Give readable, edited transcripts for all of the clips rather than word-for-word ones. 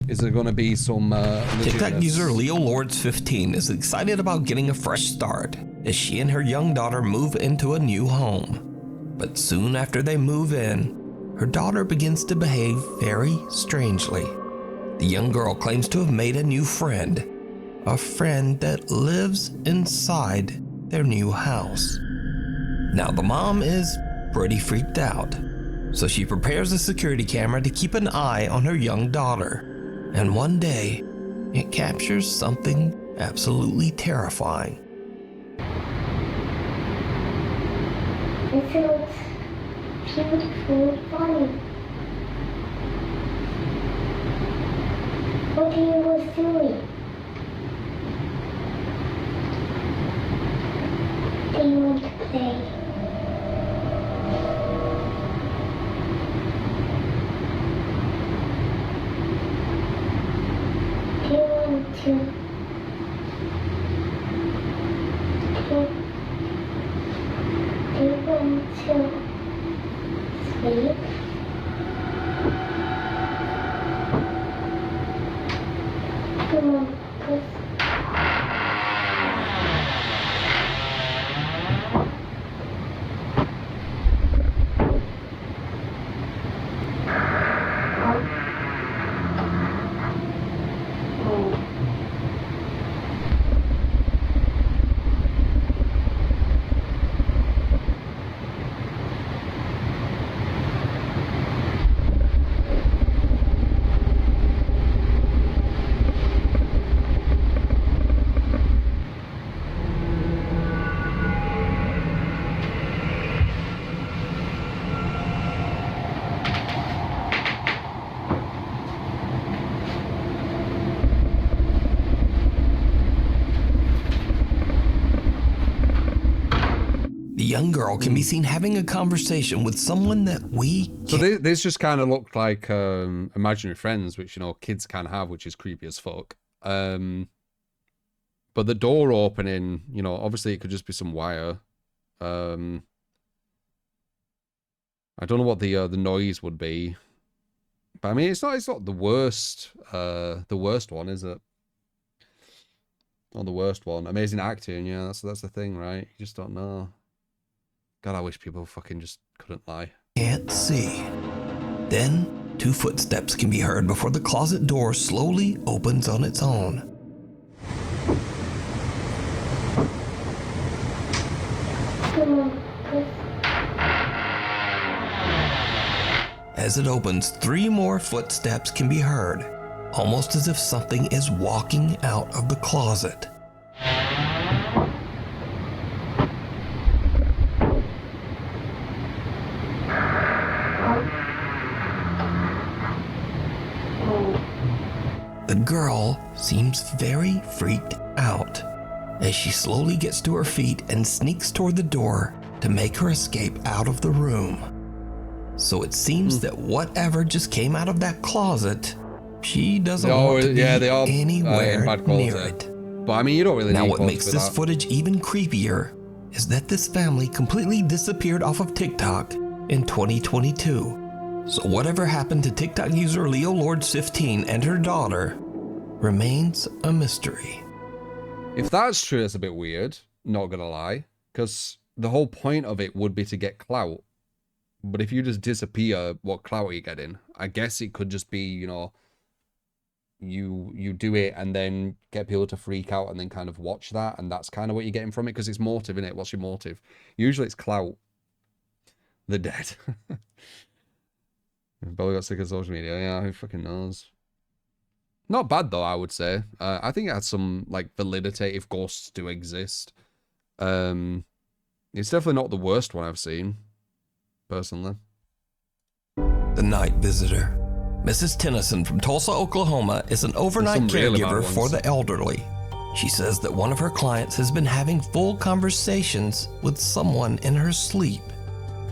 Is there going to be some TikTok user Leo Lords 15 is excited about getting a fresh start as she and her young daughter move into a new home. But soon after they move in, her daughter begins to behave very strangely. The young girl claims to have made a new friend, a friend that lives inside their new house. Now the mom is pretty freaked out, so she prepares a security camera to keep an eye on her young daughter. And one day, it captures something absolutely terrifying. It feels beautiful and funny. What he was doing? Do you want to play? Do you want to sleep? Come on, please. The young girl can be seen having a conversation with someone that we can't. So this just kind of looked like imaginary friends, which, you know, kids can have, which is creepy as fuck. But the door opening, you know, obviously it could just be some wire. I don't know what the noise would be, but I mean it's not the worst one, is it? Not the worst one. Amazing acting, yeah, that's the thing, right? You just don't know. God, I wish people fucking just couldn't lie. Can't see. Then 2 footsteps can be heard before the closet door slowly opens on its own. As it opens, 3 more footsteps can be heard, almost as if something is walking out of the closet. The girl seems very freaked out as she slowly gets to her feet and sneaks toward the door to make her escape out of the room. So it seems that whatever just came out of that closet, she doesn't want to be anywhere near it. But I mean, you don't really Now need what makes this footage even creepier is that this family completely disappeared off of TikTok in 2022. So whatever happened to TikTok user Leo Lords 15 and her daughter remains a mystery. If that's true, that's a bit weird, not gonna lie, because the whole point of it would be to get clout. But if you just disappear, what clout are you getting? I guess it could just be, you know, you do it and then get people to freak out and then kind of watch that, and that's kind of what you're getting from it, because it's motive, innit? What's your motive? Usually it's clout. They're dead. Probably got sick of social media. Yeah, who fucking knows? Not bad though, I would say. I think it has some like validity if ghosts do exist. It's definitely not the worst one I've seen, personally. The night visitor. Mrs. Tennyson from Tulsa, Oklahoma is an overnight caregiver for the elderly. She says that one of her clients has been having full conversations with someone in her sleep.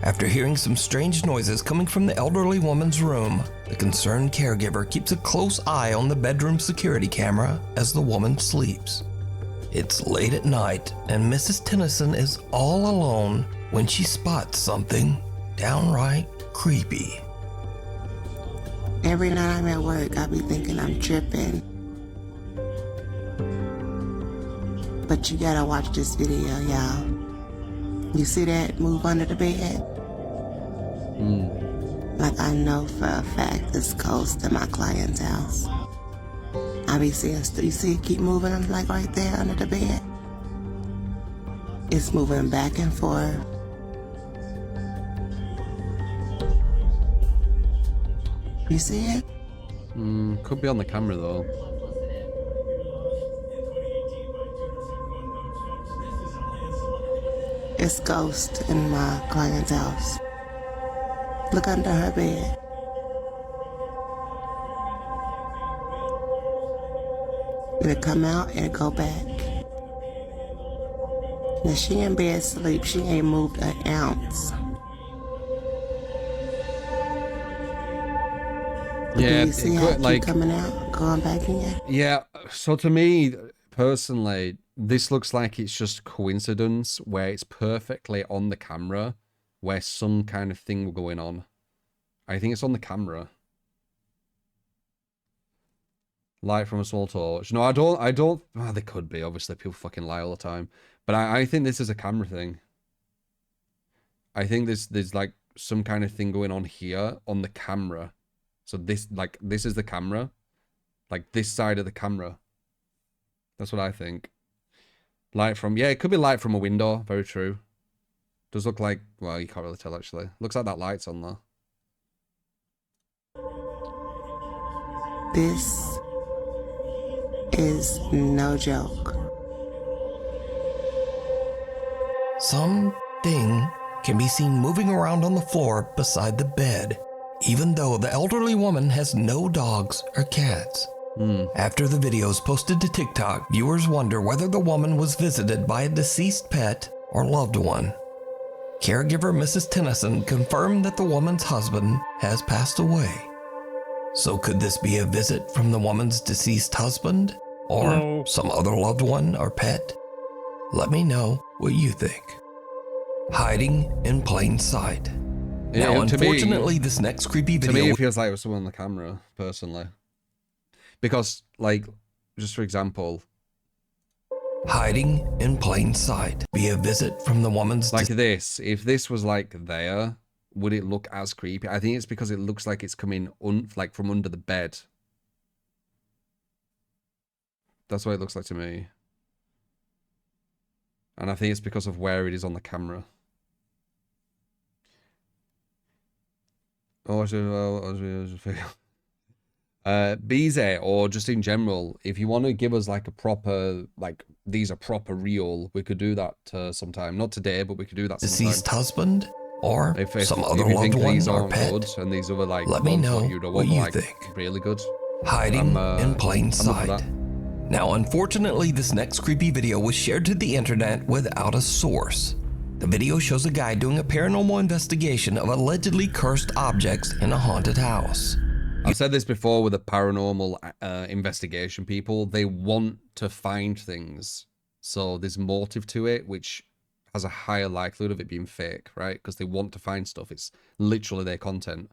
After hearing some strange noises coming from the elderly woman's room, the concerned caregiver keeps a close eye on the bedroom security camera as the woman sleeps. It's late at night, and Mrs. Tennyson is all alone when she spots something downright creepy. Every night I'm at work, I be thinking I'm tripping. But you gotta watch this video, y'all. You see that move under the bed? Like I know for a fact it's close to my client's house. I be seeing, you see it keep moving, I'm like right there under the bed. It's moving back and forth. You see it? Could be on the camera though. It's ghost in my client's house. Look under her bed. It'll come out and go back. Now she in bed sleep, she ain't moved an ounce. Yeah, Do you see it how could, it like, keep coming out, going back in? yeah. So to me, personally, this looks like it's just coincidence where it's perfectly on the camera, where some kind of thing going on. I think it's on the camera. Light from a small torch. No, I don't. Oh, they could be. Obviously, people fucking lie all the time. But I think this is a camera thing. I think there's like some kind of thing going on here on the camera. So this is the camera. Like this side of the camera. That's what I think. Light from, yeah, it could be light from a window. Very true. Does look like, well, you can't really tell actually. Looks like that light's on there. This is no joke. Something can be seen moving around on the floor beside the bed, even though the elderly woman has no dogs or cats. After the video is posted to TikTok, viewers wonder whether the woman was visited by a deceased pet or loved one. Caregiver Mrs. Tennyson confirmed that the woman's husband has passed away. So could this be a visit from the woman's deceased husband or some other loved one or pet? Let me know what you think. Hiding in plain sight. Yeah, Now, to me- unfortunately, this next creepy To video me, it feels like it was someone on the camera, personally. Because, like, just for example, hiding in plain sight. Be a visit from the woman's like this, if this was like there, would it look as creepy? I think it's because it looks like it's coming like from under the bed. That's what it looks like to me. And I think it's because of where it is on the camera. BZ, or just in general, if you want to give us like a proper, like, these are proper real, we could do that sometime. Not today, but we could do that sometime. deceased husband or some other if you loved think one these or aren't pet. good, and these other like Let me ones know what you'd what want, you like, think. really good. Hiding in plain I'm up for sight. that. Now, unfortunately, this next creepy video was shared to the internet without a source. The video shows a guy doing a paranormal investigation of allegedly cursed objects in a haunted house. I've said this before with the paranormal investigation people. They want to find things. So there's motive to it, which has a higher likelihood of it being fake, right? Because they want to find stuff. It's literally their content.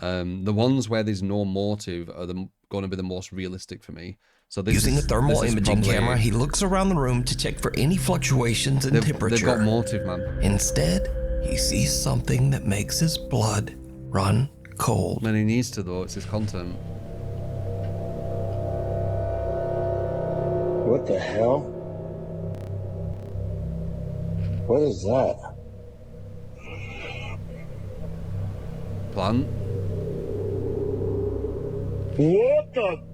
The ones where there's no motive are going to be the most realistic for me. So this Using a thermal this is imaging probably- camera, he looks around the room to check for any fluctuations in temperature. They've got motive, man. Instead, he sees something that makes his blood run cold. Man, he needs to, though. It's his content. What the hell? What is that? Plant. What the?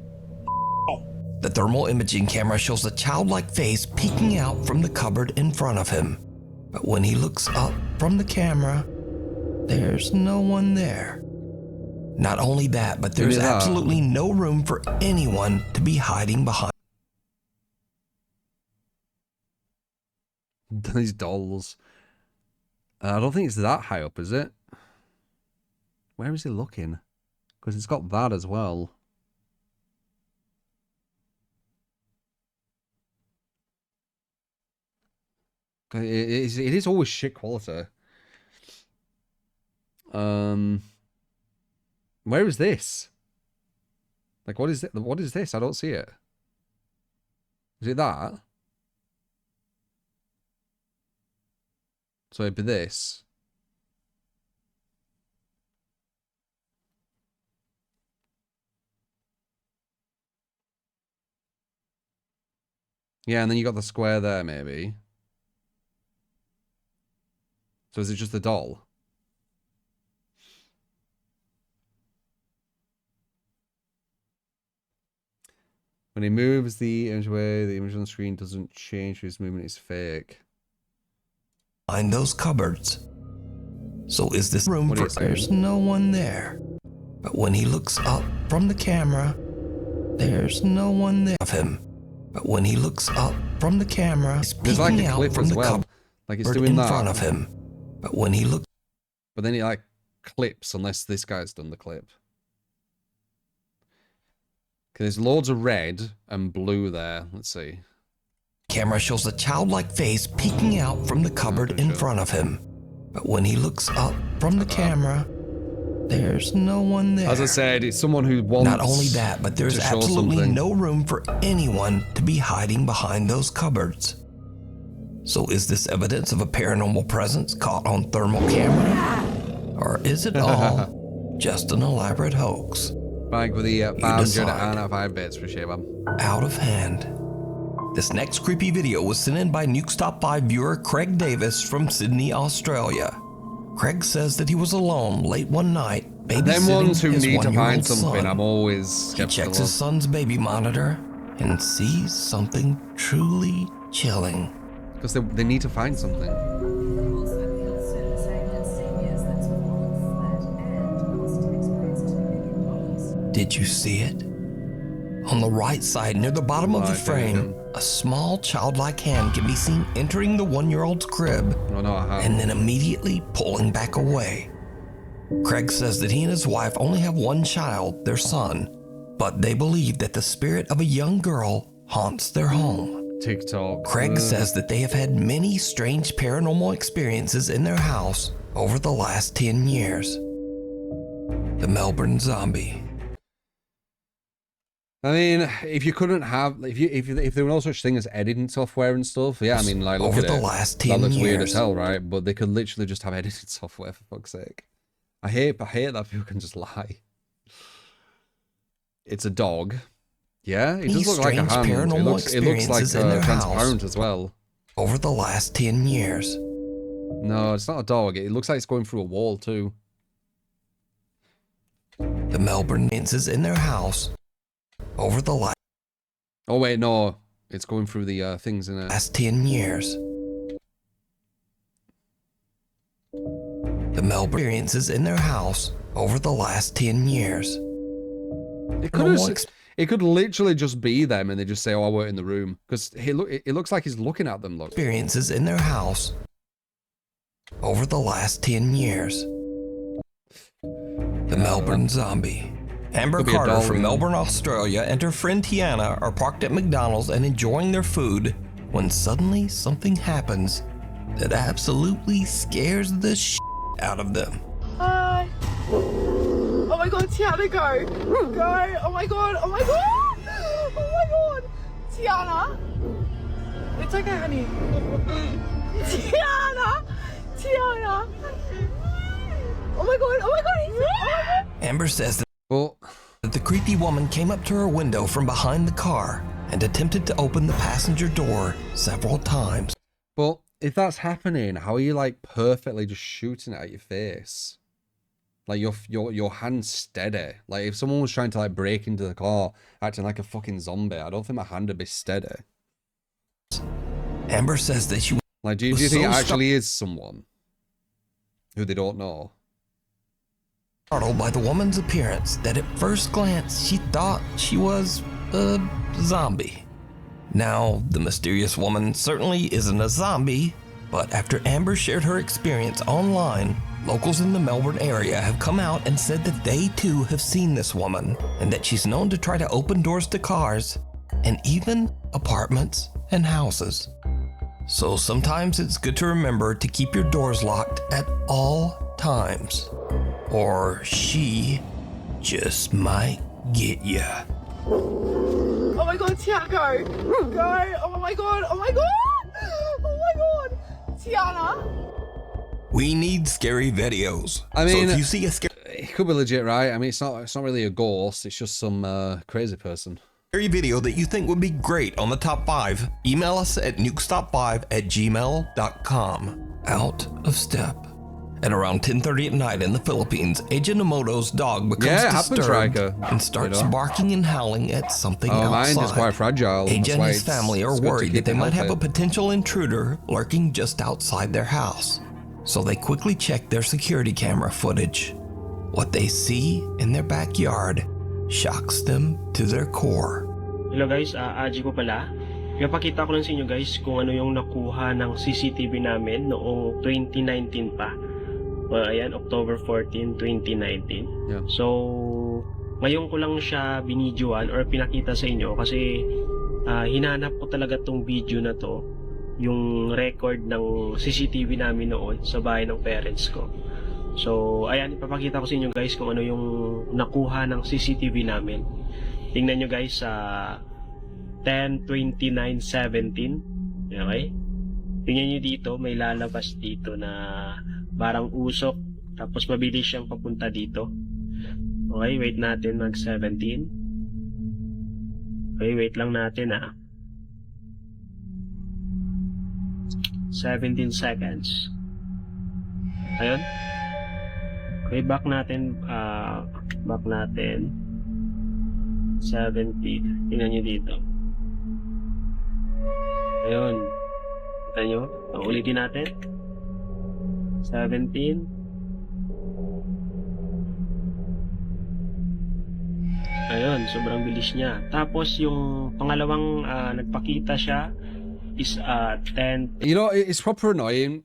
The thermal imaging camera shows a childlike face peeking out from the cupboard in front of him. But when he looks up from the camera, there's no one there. Not only that, but there's that. absolutely no room for anyone to be hiding behind. These dolls. I don't think it's that high up, is it? Where is he looking? Because it's got that as well. It is always shit quality. Where is this? Like, what is it? What is this? I don't see it. Is it that? So it'd be this. Yeah, and then you got the square there, maybe. So is it just the doll? When he moves the image away, the image on the screen doesn't change. His movement is fake. Behind those cupboards. So is this room What are for... you saying? There's no one there. But when he looks up from the camera, there's no one there of him. But when he looks up from the camera, he's There's like peeking a out clip from as the well. cupboard Like it's doing in that. front of him. But when he looks... But then it like clips unless this guy's done the clip. Because there's loads of red and blue there. Let's see. Camera shows a childlike face peeking out from the cupboard in front of him. But when he looks up from the camera, there's no one there. As I said, it's someone who wants. Not only that, but there's to show absolutely something. no room for anyone to be hiding behind those cupboards. So is this evidence of a paranormal presence caught on thermal camera? Or is it all just an elaborate hoax? Bank with the decide. 5 out of 5 bits for sure, man. Out of hand. This next creepy video was sent in by Nuke's Top 5 viewer Craig Davis from Sydney, Australia. Craig says that he was alone late one night babysitting Them ones who his need to find one-year-old something, son. I'm always He skeptical checks his of. son's baby monitor and sees something truly chilling. Because they need to find something. Did you see it? On the right side, near the bottom of the Right, frame, a small childlike hand can be seen entering the one-year-old's crib Oh no, I have. and then immediately pulling back away. Craig says that he and his wife only have one child, their son, but they believe that the spirit of a young girl haunts their home. TikTok. Craig says that they have had many strange paranormal experiences in their house over the last 10 years. The Melbourne Zombie. I mean, if you couldn't have, if there were no such thing as editing software and stuff, yeah, I mean, like, look Over at the it. last That 10 looks weird years. as hell, right? But they could literally just have editing software, for fuck's sake. I hate that people can just lie. It's a dog. Yeah, it These does look like a strange hand. paranormal It looks like experiences in their transparent house. as well. Over the last 10 years. No, it's not a dog. It looks like it's going through a wall too. The Melbourne experiences in their house over the Oh wait, no, it's going through the things in it. last 10 years. The Melbourne experiences in their house over the last 10 years. It could literally just be them, and they just say, "Oh, I weren't in the room," because it looks like he's looking at them. Look. Experiences in their house over the last 10 years. The Melbourne Zombie. Amber Could be a Carter doll from room. Melbourne, Australia, and her friend Tiana are parked at McDonald's and enjoying their food when suddenly something happens that absolutely scares the shit out of them. Hi. Oh my god, Tiana, go. Go. Oh my god. Oh my god. Oh my god. Tiana. It's okay, honey. Tiana. Tiana. Oh my god. Oh my god. Oh my god. Amber says But that the creepy woman came up to her window from behind the car and attempted to open the passenger door several times. if that's happening, how are you like perfectly just shooting it at your face? Like your hand's steady. Like if someone was trying to like break into the car acting like a fucking zombie, I don't think my hand would be steady. Amber says that she Like, do you was think so it actually is someone who they don't know? startled by the woman's appearance that at first glance she thought she was a zombie. Now, the mysterious woman certainly isn't a zombie, but after Amber shared her experience online, locals in the Melbourne area have come out and said that they too have seen this woman and that she's known to try to open doors to cars and even apartments and houses. So sometimes it's good to remember to keep your doors locked at all times, or she just might get ya. Oh my god, Tiana, go! Go! Oh my god! Oh my god! Oh my god! Tiana! We need scary videos. I mean, so if you see a it could be legit, right? I mean, it's not really a ghost. It's just some crazy person. scary video that you think would be great on the top 5, email us at nukestop5@gmail.com. Out of step. At around 10:30 at night in the Philippines, Agent Emoto's dog becomes Yeah, it happens, disturbed Riker. and starts You know? barking and howling at something Oh, outside. mine is quite fragile. Agent That's and why his family are it's good to worried keep that they it might have a healthy. potential intruder lurking just outside their house. So they quickly check their security camera footage. What they see in their backyard shocks them to their core. Hello guys, Aji po pala. Ipapakita ko lang sa inyo guys kung ano yung nakuha ng CCTV namin noong 2019 pa. Ayan, October 14, 2019. Yeah. So, ngayon ko lang siya binidyoan or pinakita sa inyo kasi hinanap ko talaga tong video na to, yung record ng CCTV namin noon sa bahay ng parents ko. So, ayan, ipapakita ko sa inyo guys kung ano yung nakuha ng CCTV namin. Tingnan nyo guys sa 10:29:17. Okay? Tingnan nyo dito, may lalabas dito na parang usok. Tapos mabilis siyang papunta dito. Okay, wait natin mag 17. Okay, wait lang natin 17 seconds. Ayun. Okay, back natin 70. Tingnan nyo dito. Ayun. Kita nyo? Ulitin natin. 17. Ayun, sobrang bilis niya. Tapos yung pangalawang nagpakita siya is 10. You know, it's proper annoying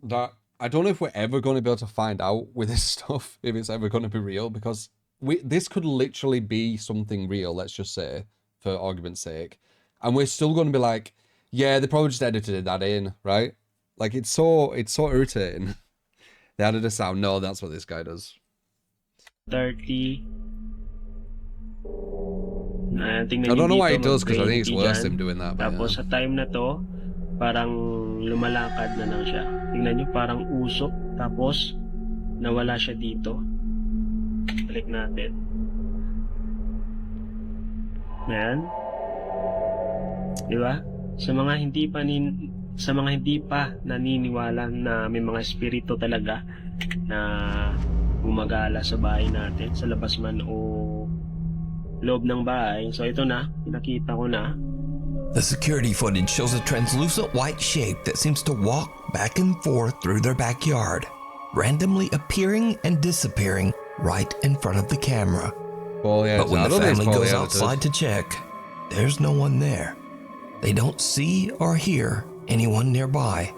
that I don't know if we're ever going to be able to find out with this stuff, if it's ever going to be real, because this could literally be something real, let's just say, for argument's sake. And we're still going to be like, yeah, they probably just edited that in, right? Like, it's so irritating. They added a sound. No, that's what this guy does. 30. Tingnan I don't know nyo why he dito, does, because I think it's mag-20 worse dyan. him doing that. But Tapos yeah. sa time na to, parang lumalakad na lang siya. Tingnan nyo, parang usok. Tapos, nawala siya dito. Balik natin. Ayan. Diba? Sa mga hindi pa naniniwala na may mga espiritu talaga na gumagala sa bahay natin, sa labas man o loob ng bahay. So ito na, pinakita ko na. The security footage shows a translucent white shape that seems to walk back and forth through their backyard, randomly appearing and disappearing right in front of the camera. Well, yeah, But when I the don't think it's family goes probably outside edited. to check, there's no one there. They don't see or hear anyone nearby.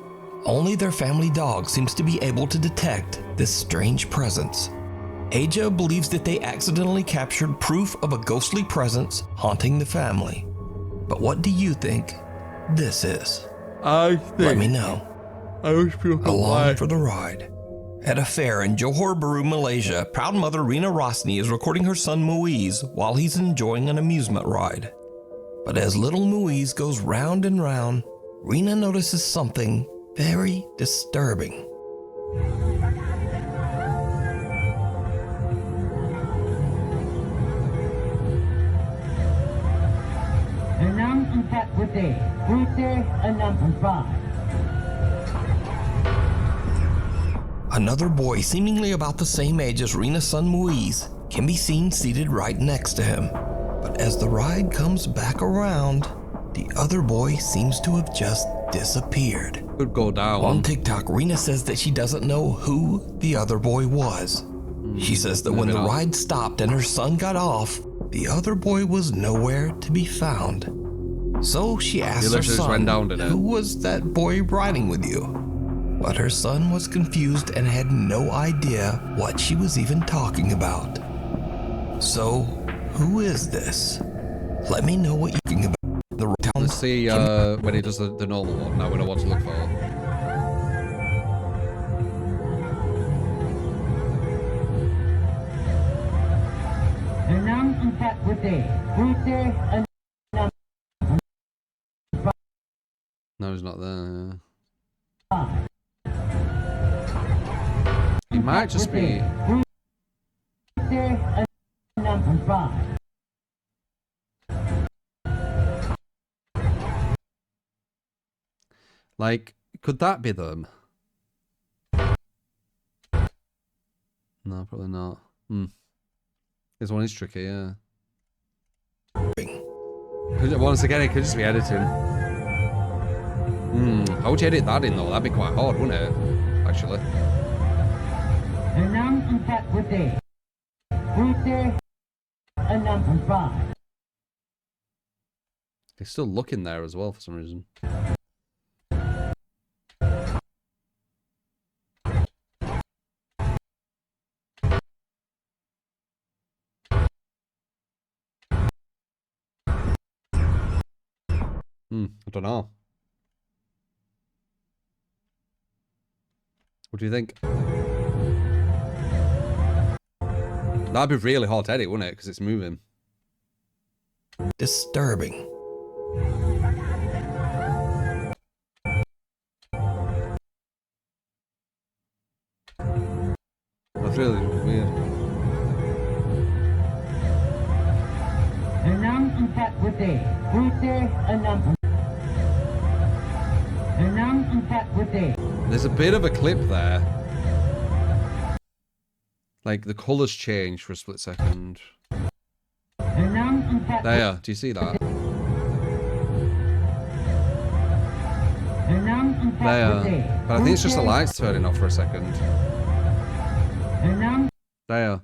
Only their family dog seems to be able to detect this strange presence. Aja believes that they accidentally captured proof of a ghostly presence haunting the family. But what do you think this is? Let me know. Along for the ride. At a fair in Johor Bahru, Malaysia, proud mother Rina Rosni is recording her son Muiz while he's enjoying an amusement ride. But as little Muiz goes round and round, Rina notices something very disturbing. Enam 4 putih, putih 64. Another boy, seemingly about the same age as Rina's son Muiz, can be seen seated right next to him. But as the ride comes back around, the other boy seems to have just disappeared. Could go down. On TikTok, Rina says that she doesn't know who the other boy was. She says that when the ride stopped and her son got off, the other boy was nowhere to be found. So she asked her literally just son, went down, didn't it? who was that boy riding with you? But her son was confused and had no idea what she was even talking about. So, who is this? Let me know what you think about the town. Let's see when he does the normal one. Now we know what to look for. Enam putih, putih 6 No, he's not there. 5. He might just be. Putih 6 5. Like, could that be them? No, probably not. This one is tricky, yeah. Once again, it could just be editing. How would you edit that in though? That'd be quite hard, wouldn't it? Actually. 6 4 putih, putih 6 5. They're still looking there as well for some reason. I don't know. What do you think? That'd be really hard to edit, wouldn't it? Because it's moving. Disturbing. That's really weird. 6 4 putih, putih 6 4 putih. There's a bit of a clip there. Like, the colours change for a split second. 6 4 There, do you see that? 6 4 There. putih, But I think it's just the lights turning off for a second. 6 There.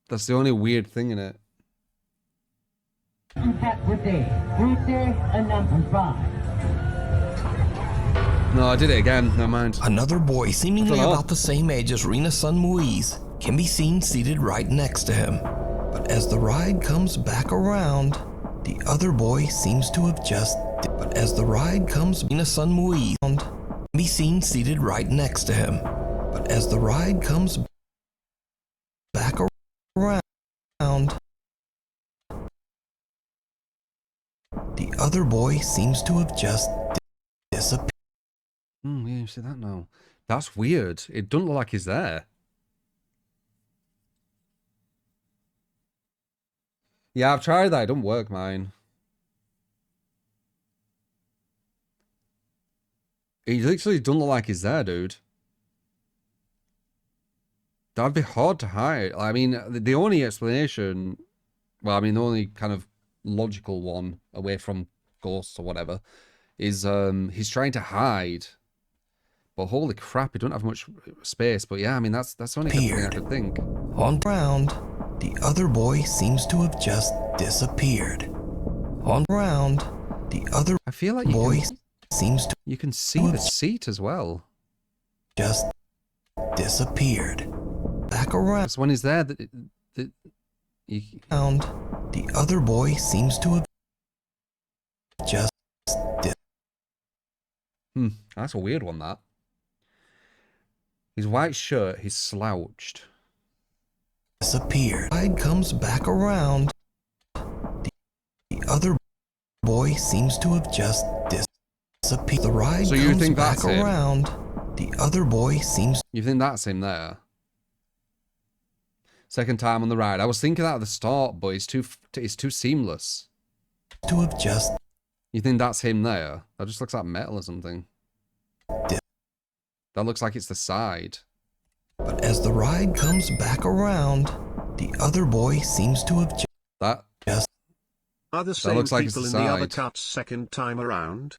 That's the only weird thing in it. 4 putih, putih 6 5. No, I did it again. Never mind. Another boy, seemingly know. about the same age as Rena's son Moise, can be seen seated right next to him. But as the ride comes back around, the other boy seems to have just. But as the ride comes, Rena's son Moise can be seen seated right next to him. But as the ride comes back around, the other boy seems to have just disappeared. Yeah, you see that now. That's weird. It doesn't look like he's there. Yeah, I've tried that. It don't work, mine. He literally doesn't look like he's there, dude. That'd be hard to hide. I mean, the only explanation, well, I mean, the only kind of logical one away from ghosts or whatever is he's trying to hide. But holy crap, he don't have much space. But yeah, I mean, that's the only thing I could think. On ground, the other boy seems to have just disappeared. On ground, the other I feel like boy seems to you can see the seat as well. just disappeared. Back around, So when he's there, you, the other boy seems to have just that's a weird one, that. His white shirt, he's slouched. disappeared. Ride comes back around. The other boy seems to have just disappeared. The ride So you comes think back that's it? around. The other boy seems You think that's him there? Second time on the ride. I was thinking that at the start, but it's too seamless. to have just You think that's him there? That just looks like metal or something. That looks like it's the side. But as the ride comes back around, the other boy seems to have That just Are the That same looks like it's people the in the other side. cuts second time around?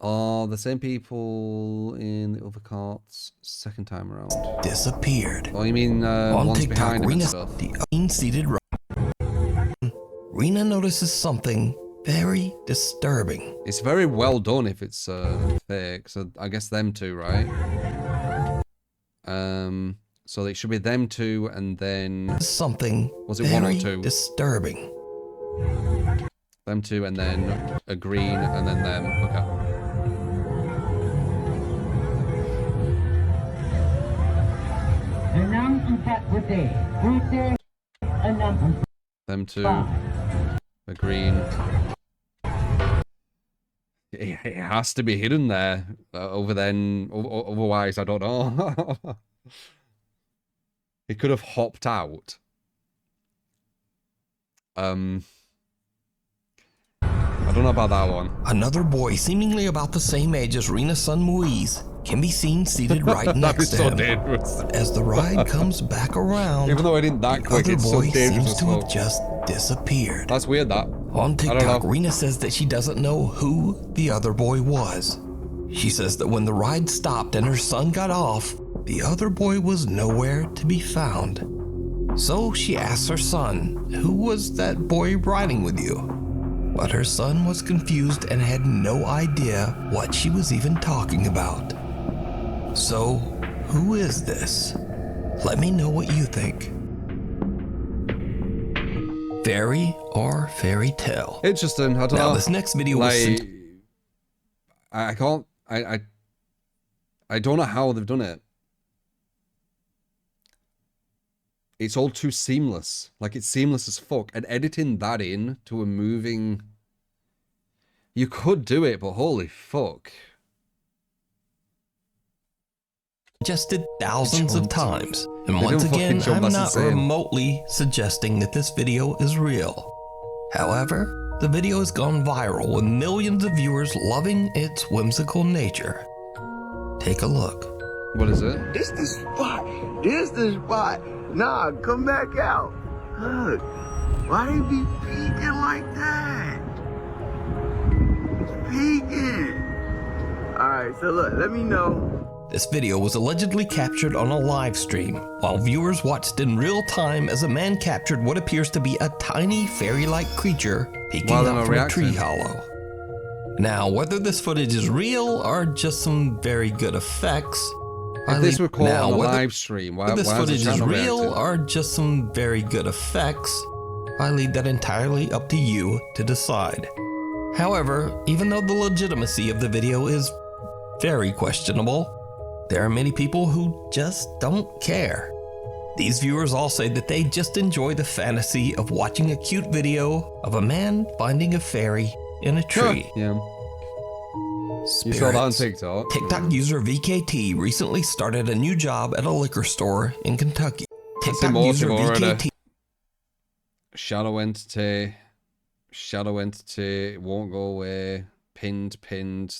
are the same people in the other carts second time around. disappeared. Oh, you mean On ones TikTok, behind him and Rena, stuff? the seated Rena notices something very disturbing. It's very well done if it's fake. So I guess them two, right? So it should be them two, and then Something was it one or very two? disturbing. Them two, and then a green, and then them. Okay. Them two. The green. It has to be hidden there. Over then. Otherwise, I don't know. He could have hopped out. I don't know about that one. Another boy, seemingly about the same age as Rena's son Moise, can be seen seated right next to him. Dangerous. As the ride comes back around, Even though I didn't that the quick, other it's so boy dangerous seems as to well. have just disappeared. That's weird, that. On I don't TikTok, know. Rena says that she doesn't know who the other boy was. She says that when the ride stopped and her son got off, the other boy was nowhere to be found. So she asks her son, "Who was that boy riding with you?" But her son was confused and had no idea what she was even talking about. So, who is this? Let me know what you think. Fairy or fairy tale? Interesting. I don't know. Now, this next video was sent. I can't. I don't know how they've done it. It's all too seamless. Like, it's seamless as fuck. And editing that in to a moving... You could do it, but holy fuck. Suggested thousands of times. And They once don't fucking again, jump, I'm that's not insane. remotely suggesting that this video is real. However, the video has gone viral with millions of viewers loving its whimsical nature. Take a look. What is it? This the spot. This the spot. Nah, come back out. Look. Why they be peeking like that? It's peeking. Alright, so look, let me know. This video was allegedly captured on a live stream, while viewers watched in real time as a man captured what appears to be a tiny fairy-like creature peeking While they're out not from a reacting. tree hollow. Now, whether this footage is real or just some very good effects, If this were caught on a whether live stream, why this why footage is the is channel real reacting? or just some very good effects, I leave that entirely up to you to decide. However, even though the legitimacy of the video is very questionable, there are many people who just don't care. These viewers all say that they just enjoy the fantasy of watching a cute video of a man finding a fairy in a tree. Yeah. You saw that on Spirits. TikTok. TikTok user VKT recently started a new job at a liquor store in Kentucky. That's TikTok user emotive already. VKT Shadow entity. Shadow entity. It won't go away. Pinned.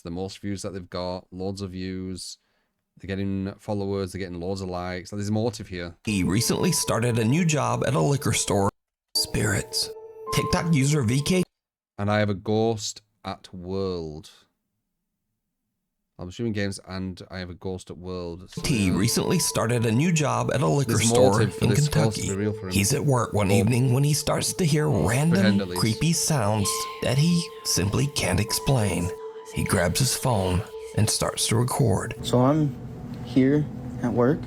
The most views that they've got. Loads of views. They're getting followers. They're getting loads of likes. There's motive here. recently started a new job at a liquor store. Spirits. TikTok user VKT And I have a ghost at World. I'm assuming games, and I have a ghost at World. So, yeah. recently started a new job at a liquor There's store motive for in this supposed to Kentucky. be real for him. He's at work one evening when he starts to hear pretend random at least. creepy sounds that he simply can't explain. He grabs his phone and starts to record. So I'm here at work,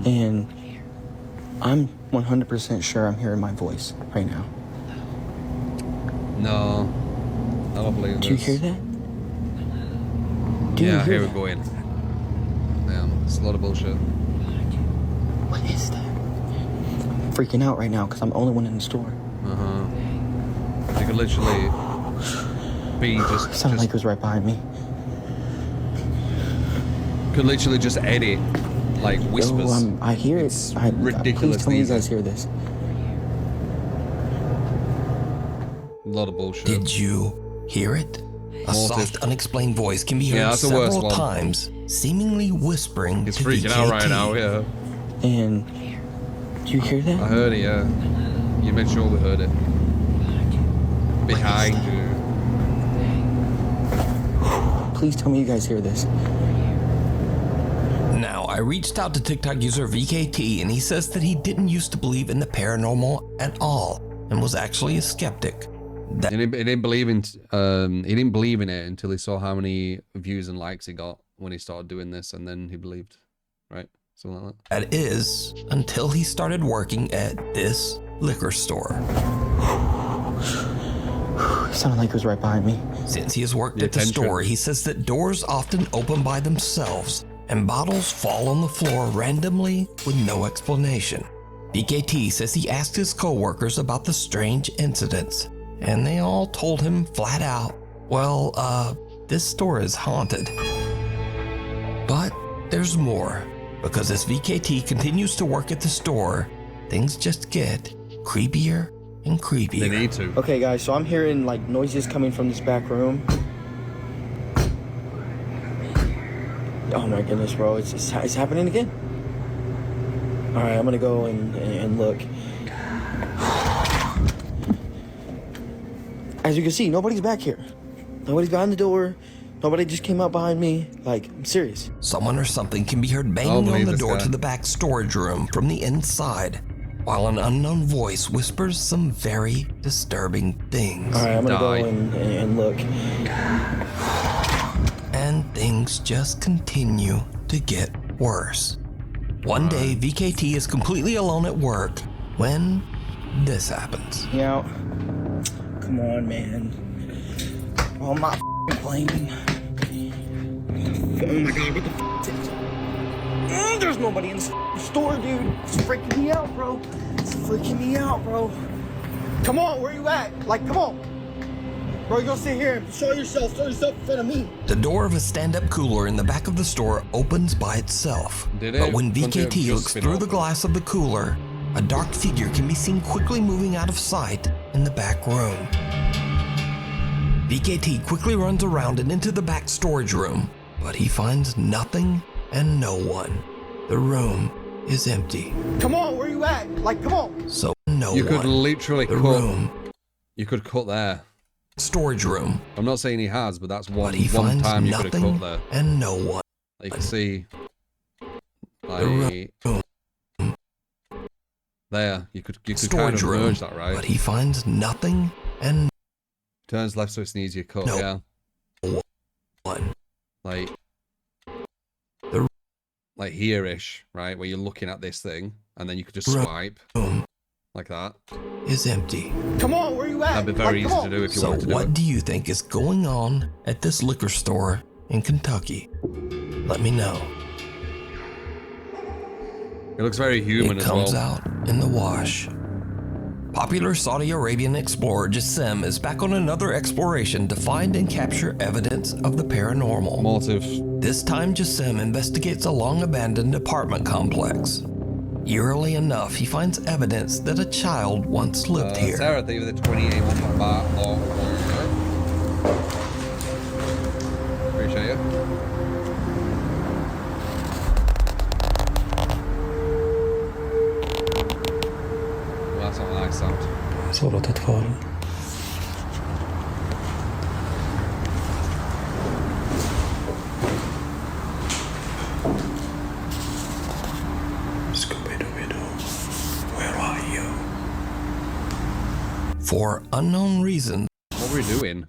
and I'm 100% sure I'm hearing my voice right now. No. I don't believe Do you this. hear that? Do you Yeah, hear here we that? go in. Damn, it's a lot of bullshit. What is that? I'm freaking out right now because I'm the only one in the store. They could literally be just... It sounded like it was right behind me. Could literally just edit, like, whispers. Yo, I hear It's it. ridiculous Please tell me you easy. guys hear this. A lot of bullshit. Did you hear it? A soft, unexplained voice can be heard Yeah, that's the worst several one. times, seemingly whispering He's to freaking out right VKT. now, yeah. And do you hear that? I heard it, yeah. You made sure we heard it. Behind you. Please tell me you guys hear this. Now, I reached out to TikTok user VKT, and he says that he didn't used to believe in the paranormal at all, and was actually a skeptic. That He didn't believe in it until he saw how many views and likes he got when he started doing this, and then he believed, right? Something like that. That is, until he started working at this liquor store. It sounded like it was right behind me. Since he has worked The at the attention. store, he says that doors often open by themselves, and bottles fall on the floor randomly with no explanation. VKT says he asked his co-workers about the strange incidents, and they all told him flat out, well, this store is haunted. But there's more, because as VKT continues to work at the store, things just get creepier and creepier. They need to. Okay, guys, so I'm hearing like noises coming from this back room. Oh my goodness, bro, it's happening again. All right, I'm gonna go and look. As you can see, nobody's back here. Nobody's behind the door. Nobody just came up behind me. Like, I'm serious. Someone or something can be heard banging on the door to the back storage room from the inside, while an unknown voice whispers some very disturbing things. All right, I'm gonna go and look. And things just continue to get worse. One day, VKT is completely alone at work when this happens. Yeah. Come on, man. Oh, I'm not playing. Oh my god, what the is it? There's nobody in the store, dude. It's freaking me out, bro. It's freaking me out, bro. Come on, where you at? Like, come on. Bro, you gonna sit here and show yourself in front of me. The door of a stand-up cooler in the back of the store opens by itself. But when VKT looks through the glass of the cooler, a dark figure can be seen quickly moving out of sight in the back room. VKT quickly runs around and into the back storage room, but he finds nothing and no one. The room is empty. Come on, where you at? Like, come on. So no one. You could literally cut. Room. You could cut there. Storage room. I'm not saying he has, but that's one finds time you could have cut there. And no one. You can see, like, there. You could storage kind of room, merge that, right? But he finds nothing and turns left so it's an easier cut. no Yeah. one. Like here-ish, right? Where you're looking at this thing, and then you could just swipe like that. Is empty. Come on, where you at? That'd be very easy to do if you wanted to do it. So what do you think is going on at this liquor store in Kentucky? Let me know. It looks very human as well. It comes out in the wash. Popular Saudi Arabian explorer Jassim is back on another exploration to find and capture evidence of the paranormal. Motive. This time Jassim investigates a long-abandoned apartment complex. Eerily enough, he finds evidence that a child once lived here. Sarah, thank you for the 28 month bar. Appreciate you. Well, that's not a nice sound. صورة أطفال. For unknown reasons. What were we doing?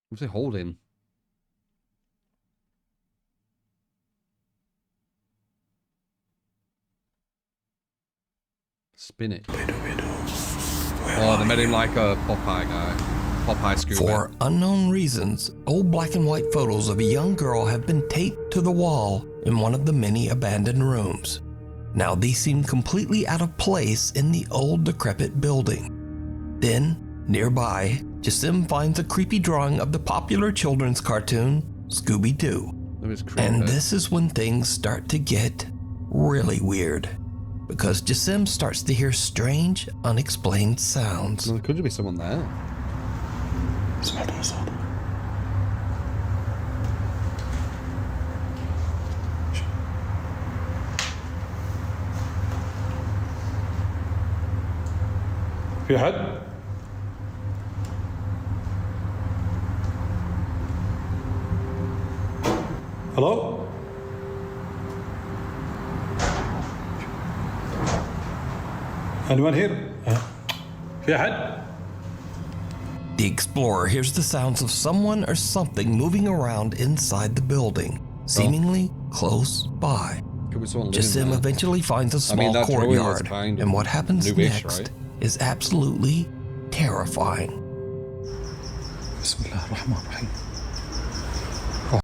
What's he holding? Spin it. Oh, they made him like a Popeye guy. Popeye scuba. For unknown reasons, old black and white photos of a young girl have been taped to the wall in one of the many abandoned rooms. Now these seem completely out of place in the old decrepit building. Then, nearby, Jassim finds a creepy drawing of the popular children's cartoon, Scooby-Doo. And this is when things start to get really weird, because Jassim starts to hear strange, unexplained sounds. Well, there could be someone there. في حد؟ Hello? Anyone here? في أحد؟ The explorer hears the sounds of someone or something moving around inside the building, seemingly close by. Could be someone living Jasim there. eventually finds a I mean, small that drawing was courtyard, kind and of what happens newish, next right? is absolutely terrifying.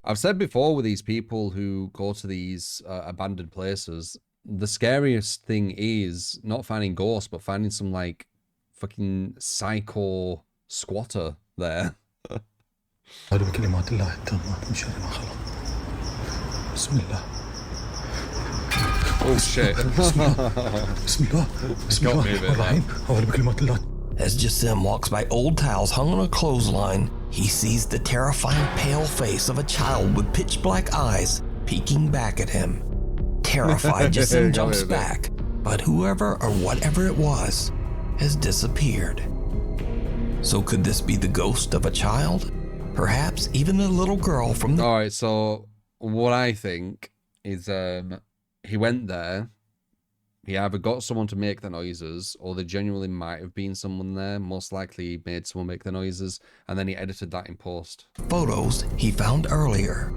I've said before with these people who go to these abandoned places, the scariest thing is not finding ghosts, but finding some like fucking psycho squatter there. بكلمات الله التامات من شر ما خلق. بسم الله. Oh shit. بسم الله. بسم الله الرحمن الرحيم. أول بكلمات الله. As Jasim walks by old towels hung on a clothesline, he sees the terrifying pale face of a child with pitch black eyes peeking back at him. Terrified, Jasim jumps back, but whoever or whatever it was has disappeared. So could this be the ghost of a child? Perhaps even the little girl from the... Alright, so what I think is he went there, he either got someone to make the noises, or there genuinely might have been someone there. Most likely he made someone make the noises, and then he edited that in post. Photos he found earlier.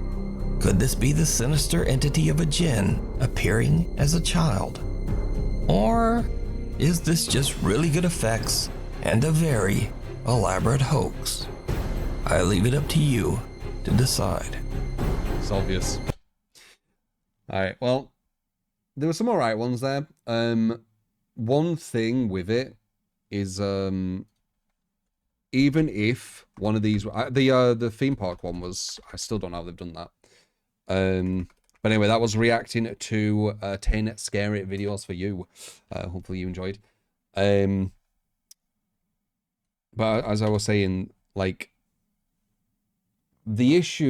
Could this be the sinister entity of a jinn appearing as a child? Or is this just really good effects and a very elaborate hoax? I leave it up to you to decide. It's obvious. Alright, well, there were some alright ones there. One thing with it is even if one of these the theme park one was, I still don't know how they've done that. But anyway, that was reacting to 10 scary videos for you. Hopefully you enjoyed. But as I was saying, like, the issue